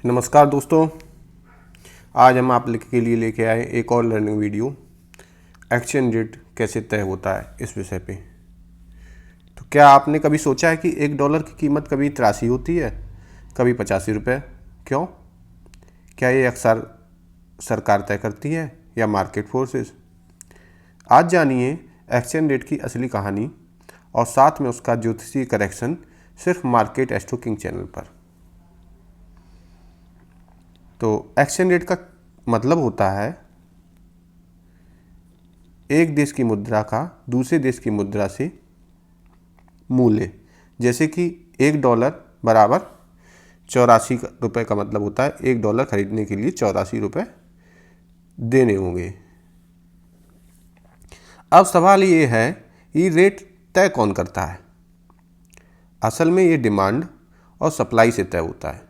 नमस्कार दोस्तों, आज हम आप के लिए लेके आए एक और लर्निंग वीडियो। एक्सचेंज रेट कैसे तय होता है इस विषय पे। तो क्या आपने कभी सोचा है कि $1 की कीमत कभी 83 होती है, कभी 85 रुपये? क्यों? क्या ये अक्सर सरकार तय करती है या मार्केट फोर्सेस? आज जानिए एक्सचेंज रेट की असली कहानी और साथ में उसका ज्योतिषीय करेक्शन सिर्फ मार्केट एस्ट्रोकिंग चैनल पर। तो एक्सचेंज रेट का मतलब होता है एक देश की मुद्रा का दूसरे देश की मुद्रा से मूल्य। जैसे कि $1 बराबर 84 रुपये का मतलब होता है $1 खरीदने के लिए 84 रुपये देने होंगे। अब सवाल ये है ये रेट तय कौन करता है? असल में ये डिमांड और सप्लाई से तय होता है।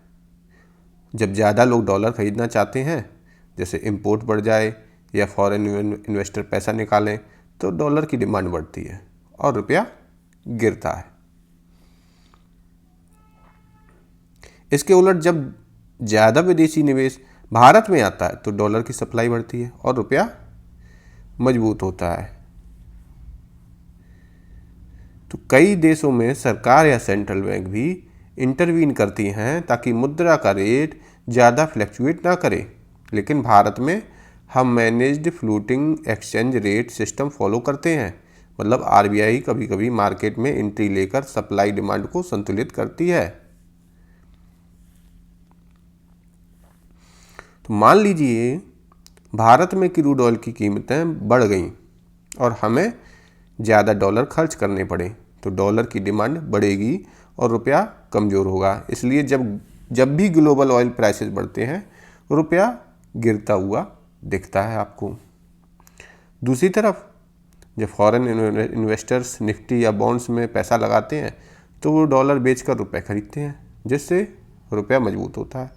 जब ज़्यादा लोग डॉलर खरीदना चाहते हैं, जैसे इंपोर्ट बढ़ जाए या फॉरेन इन्वेस्टर पैसा निकालें, तो डॉलर की डिमांड बढ़ती है और रुपया गिरता है। इसके उलट जब ज़्यादा विदेशी निवेश भारत में आता है तो डॉलर की सप्लाई बढ़ती है और रुपया मजबूत होता है। तो कई देशों में सरकार या सेंट्रल बैंक भी इंटरवीन करती हैं ताकि मुद्रा का रेट ज़्यादा फ्लैक्चुएट ना करे। लेकिन भारत में हम managed floating exchange rate system follow करते हैं। मतलब आरबीआई कभी कभी मार्केट में एंट्री लेकर सप्लाई डिमांड को संतुलित करती है। तो मान लीजिए भारत में क्रूड ऑयल की कीमतें बढ़ गईं और हमें ज़्यादा डॉलर खर्च करने पड़े, तो डॉलर की डिमांड बढ़ेगी और रुपया कमज़ोर होगा। इसलिए जब भी ग्लोबल ऑयल प्राइसेस बढ़ते हैं, रुपया गिरता हुआ दिखता है आपको। दूसरी तरफ जब फॉरेन इन्वेस्टर्स निफ्टी या बॉन्ड्स में पैसा लगाते हैं, तो वो डॉलर बेचकर रुपये खरीदते हैं, जिससे रुपया मजबूत होता है।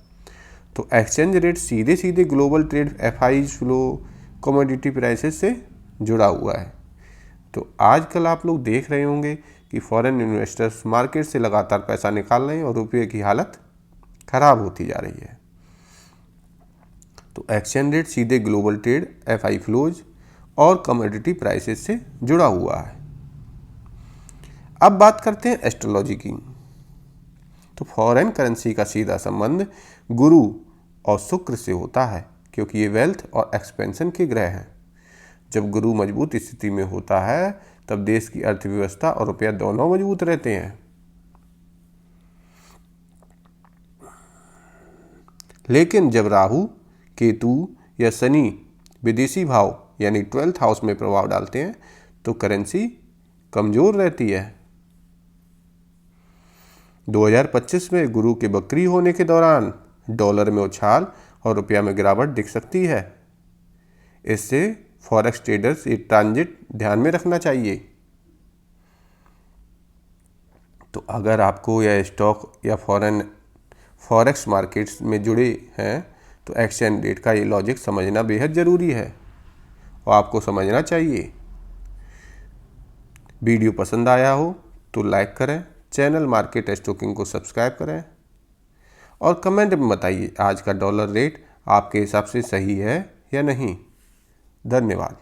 तो एक्सचेंज रेट सीधे सीधे global trade, FIIs flow, commodity prices से जुड़ा हुआ है। तो आजकल आप लोग देख रहे होंगे कि फॉरेन इन्वेस्टर्स मार्केट से लगातार पैसा निकाल रहे हैं और रुपये की हालत खराब होती जा रही है। तो एक्सचेंज रेट सीधे ग्लोबल ट्रेड, एफआई फ्लोज और कमोडिटी प्राइसेस से जुड़ा हुआ है। अब बात करते हैं एस्ट्रोलॉजी की। तो फॉरेन करेंसी का सीधा संबंध गुरु और शुक्र से होता है, क्योंकि ये वेल्थ और एक्सपेंशन के ग्रह हैं। जब गुरु मजबूत स्थिति में होता है तब देश की अर्थव्यवस्था और रुपया दोनों मजबूत रहते हैं। लेकिन जब राहु, केतु या शनि विदेशी भाव यानी 12th हाउस में प्रभाव डालते हैं तो करेंसी कमजोर रहती है। 2025 में गुरु के बकरी होने के दौरान डॉलर में उछाल और रुपया में गिरावट दिख सकती है। इससे फॉरेक्स ट्रेडर्स ये ट्रांजिट ध्यान में रखना चाहिए। तो अगर आपको या स्टॉक या फॉरेक्स मार्केट्स में जुड़े हैं तो एक्सचेंज रेट का ये लॉजिक समझना बेहद ज़रूरी है और आपको समझना चाहिए। वीडियो पसंद आया हो तो लाइक करें, चैनल मार्केट एस्ट्रोकिंग को सब्सक्राइब करें और कमेंट में बताइए आज का डॉलर रेट आपके हिसाब से सही है या नहीं। धन्यवाद।